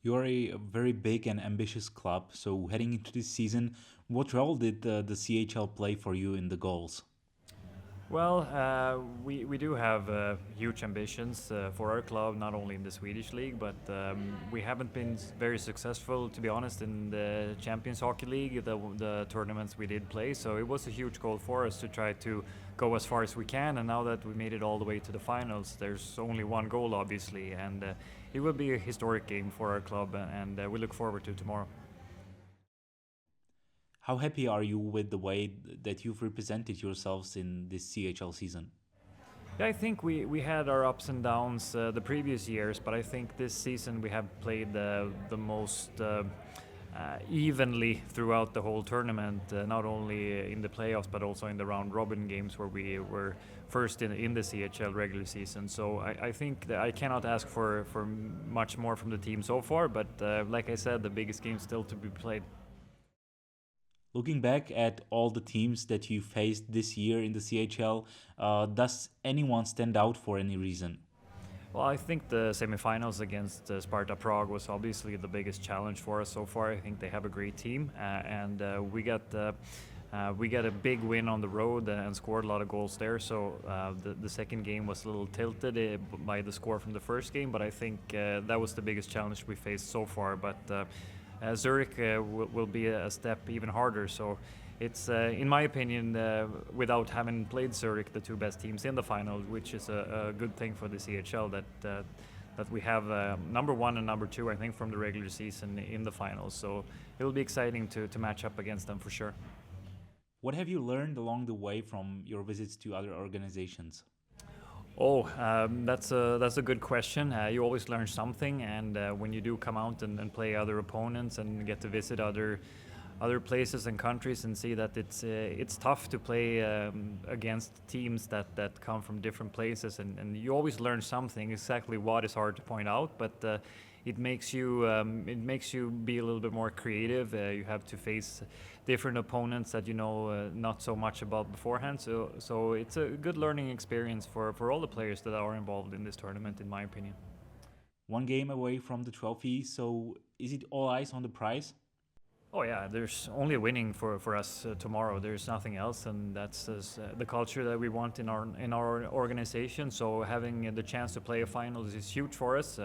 You're a very big and ambitious club, so heading into this season, what role did the CHL play for you in the goals? Well, we do have huge ambitions for our club, not only in the Swedish league, but we haven't been very successful, to be honest, in the Champions Hockey League, the tournaments we did play. So it was a huge goal for us to try to go as far as we can. And now that we made it all the way to the finals, there's only one goal, obviously, and it will be a historic game for our club, and we look forward to tomorrow. How happy are you with the way that you've represented yourselves in this CHL season? Yeah, I think we had our ups and downs the previous years, but I think this season we have played the most evenly throughout the whole tournament, not only in the playoffs but also in the round robin games where we were first in the CHL regular season. So I think that I cannot ask for much more from the team so far, but like I said, the biggest game still to be played. Looking back at all the teams that you faced this year in the CHL, does anyone stand out for any reason? Well, I think the semifinals against Sparta Prague was obviously the biggest challenge for us so far. I think they have a great team, and we got a big win on the road and scored a lot of goals there. So the second game was a little tilted by the score from the first game, but I think that was the biggest challenge we faced so far. But Zurich will be a step even harder. So it's, in my opinion, without having played Zurich, the two best teams in the final, which is a good thing for the CHL that we have number one and number two, I think, from the regular season in the finals. So it will be exciting to match up against them for sure. What have you learned along the way from your visits to other organizations? Oh, that's a good question. You always learn something, and when you do come out and play other opponents and get to visit other places and countries and see that it's tough to play against teams that come from different places, and you always learn something. Exactly what is hard to point out, but it makes you be a little bit more creative. You have to face different opponents that you know not so much about beforehand. So it's a good learning experience for all the players that are involved in this tournament, in my opinion. One game away from the trophy, so is it all eyes on the prize? Oh yeah, there's only winning for us tomorrow. There's nothing else, and that's the culture that we want in our organization. So having the chance to play a finals is huge for us.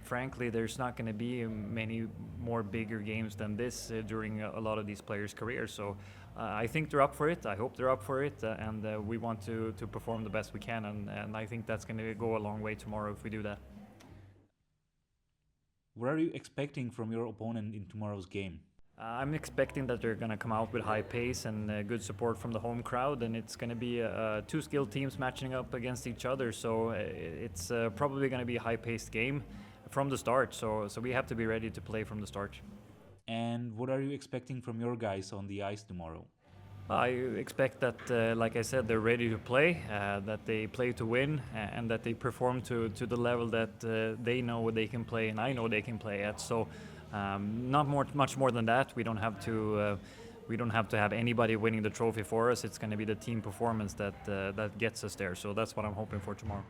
Frankly, there's not going to be many more bigger games than this during a lot of these players' careers. So I think they're up for it. I hope they're up for it, and we want to perform the best we can. And I think that's going to go a long way tomorrow if we do that. What are you expecting from your opponent in tomorrow's game? I'm expecting that they're going to come out with high pace and good support from the home crowd, and it's going to be two skilled teams matching up against each other. So it's probably going to be a high-paced game from the start. So we have to be ready to play from the start. And what are you expecting from your guys on the ice tomorrow? I expect that, like I said, they're ready to play, that they play to win, and that they perform to the level that they know they can play, and I know they can play at. So, not much more than that. We don't have to have anybody winning the trophy for us. It's going to be the team performance that gets us there. So that's what I'm hoping for tomorrow.